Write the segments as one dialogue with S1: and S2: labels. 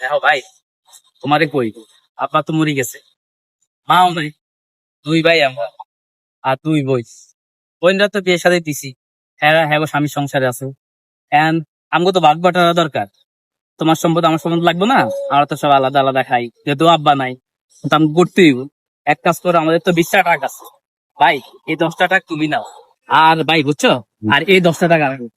S1: দেখো ভাই, তোমারে কই, আব্বা তো মরে গেছে, মাও নাই, দুই ভাই আমরা, আর দুই বই। বোনরা তো বিয়ে শাদী দিছি, হ্যাঁ হ্যাঁ গো, স্বামীর সংসারে আছে। এখন আমগো তো ভাগ বাটোয়ারা দরকার। তোমার সম্পদ আমার সম্পদ লাগবে না, আমরা তো সব আলাদা আলাদা খাই, যেহেতু আব্বা নাই, তো আমি করতেই হইবো। এক কাজ করো, আমাদের তো 20টা টাকা আছে ভাই, এই 10টা টাকা তুমি নাও। আর ভাই বুঝছো, আর এই 10টা টাকা রাখো।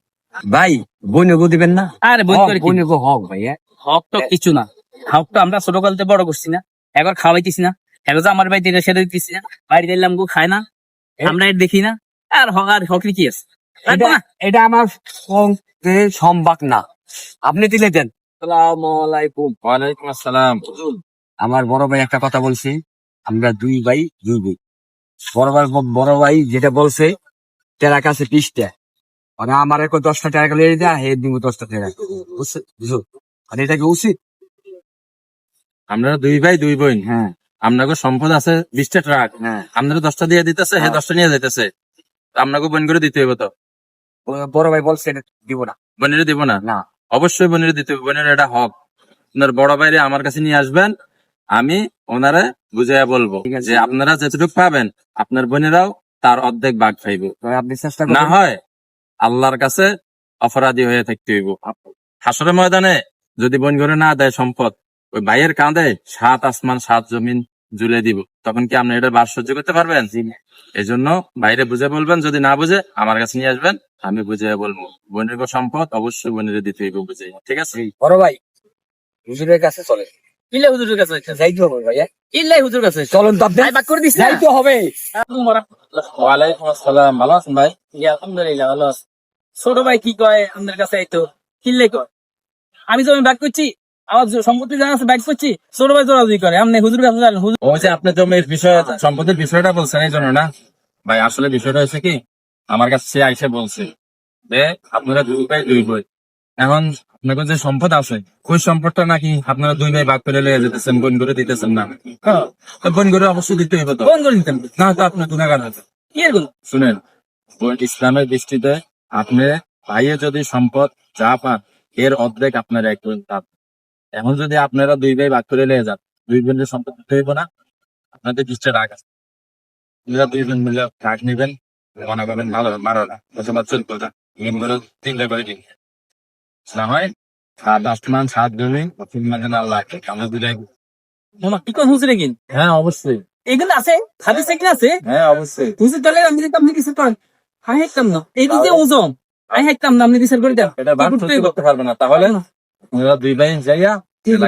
S2: ভাই বইনগো দিবেন না?
S1: আরে বই করে কি?
S2: বইনগো হক ভাইয়া।
S1: হক টক কিছু না, হক তো আমরা ছোটকালতে বড় করছি না, একবার খাওয়াইতেছি না, একবার যে আমার ভাই দিলে সেটা দিতেছি না, বাইরে দিলাম গো খায় না, আমরা এর দেখি না। আর হক আর হকের কি আছে, রাখবো
S2: এটা
S1: না।
S2: এটা আমার সম্ভব না, আপনি দিলে দেন। আসসালামু আলাইকুম।
S3: ওয়ালাইকুম আসসালাম।
S2: আমার বড় ভাই একটা কথা বলছি, আমরা দুই ভাই দুই বই। বড় ভাই যেটা বলছে তেরা কাছে 20টা, মানে আমার এখন 10টা টাকা লেগে দেয়া, হে দিব 10টা টাকা, বুঝছো? আর এটা কি উচিত?
S3: আমরা দুই ভাই দুই বোন,
S2: হ্যাঁ
S3: আপনাকে সম্পদ আছে 20টা ট্রাক,
S2: হ্যাঁ।
S3: আপনারা 10টা দিয়ে দিতেছে, হে 10টা নিয়ে যাইতেছে, আপনাকে বোন করে দিতে হবে তো।
S2: বড় ভাই বলছে এটা দিব না।
S3: বোনের দিব না?
S2: না
S3: অবশ্যই বোনের দিতে হবে, বোনের এটা হক। আপনার বড় ভাইরে আমার কাছে নিয়ে আসবেন, আমি ওনারে বুঝাইয়া বলবো
S2: ঠিক আছে।
S3: যে আপনারা যেটুকু পাবেন আপনার বোনেরাও তার অর্ধেক ভাগ পাইব।
S2: তবে আপনি চেষ্টা
S3: না
S2: করুন।
S3: হয় আল্লাহর কাছে অপরাধী হয়ে থাকতে হইব। হাসরের ময়দানে যদি বোন করে না দেয় সম্পদ, ওই ভাইয়ের কাঁধে 7 আসমান 7 জমিন জুলে দিব, তখন কি আপনি এটা বার সহ্য করতে পারবেন? এই জন্য বাইরে বুঝে বলবেন, যদি না বুঝে আমার কাছে নিয়ে আসবেন, আমি বুঝে বলবো। বোনের সম্পদ অবশ্যই বোনের দিতে হইব, বুঝে, ঠিক আছে?
S2: বড় ভাই হুজুরের কাছে চলে,
S1: ইল্লাই হুজুরের কাছে
S2: যাইতে হবে ভাইয়া।
S1: ইল্লাই হুজুর কাছে
S2: চলুন তো আপনি,
S1: ভাই ভাগ করে দিস না।
S2: যাইতে হবে।
S3: ওয়ালাইকুম আসসালাম, ভালো আছেন ভাই?
S1: ইয়া, আলহামদুলিল্লাহ ভালো আছে। ছোট ভাই কি কয় আমাদের কাছে আইতো, কিল্লাই কয় আমি যখন ব্যাগ করছি, আমার সম্পত্তি জানা আছে ব্যাগ করছি, ছোট ভাই জোরাজুরি করে, আপনি হুজুর কাছে যান, হুজুর।
S3: ওই যে আপনি জমির বিষয়ে সম্পদের বিষয়টা বলছেন, এই জন্য না ভাই, আসলে বিষয়টা হচ্ছে কি, আমার কাছে সে আইসে বলছে যে আপনারা দুই ভাই দুই বই, এখন আপনাদের যে সম্পদ আছে ওই সম্পদটা নাকি আপনারা দুই ভাই ভাগ করে লয়ে যেতেছেন, বোন করে দিতেছেন না। হ্যাঁ, তো বোন করে অবশ্যই দিতে হইব তো,
S1: ফোন করে দিতেন
S3: না তো আপনার গুণাগার আছে।
S1: কি এর গুলো?
S3: শুনেন, ইসলামের দৃষ্টিতে আপনি ভাইয়ে যদি সম্পদ যা পান এর অর্ধেক আপনার এক বোন পান। এখন যদি আপনারা দুই ভাই ভাগ করে নিয়ে যান, দুই বোনের সম্পদ দিতে হইব না? আপনাদের দৃষ্টি রাগ আছে, আপনারা দুই বোন মিলে ভাগ নিবেন, মনে করেন ভালো 12টা অথবা 14টা, এগুলো 3টা করে দিন। না হয় 7 আসমান 7 জমি যেন আল্লাহ আমরা দুটাই।
S1: মামা কি কোন হুজুরে কিন?
S3: হ্যাঁ অবশ্যই,
S1: এগুলো আছে, হাদিসে কি আছে?
S3: হ্যাঁ অবশ্যই।
S1: হুজুর তাহলে আমি দিতাম, আপনি কিছু করেন, আমি হাইতাম না, এই যে ওজন, আমি হাইতাম না, আপনি বিচার করে দেন।
S3: এটা বার সহ্য করতে পারবে না, তাহলে আপনারা দুই ভাই যাইয়া এলাকা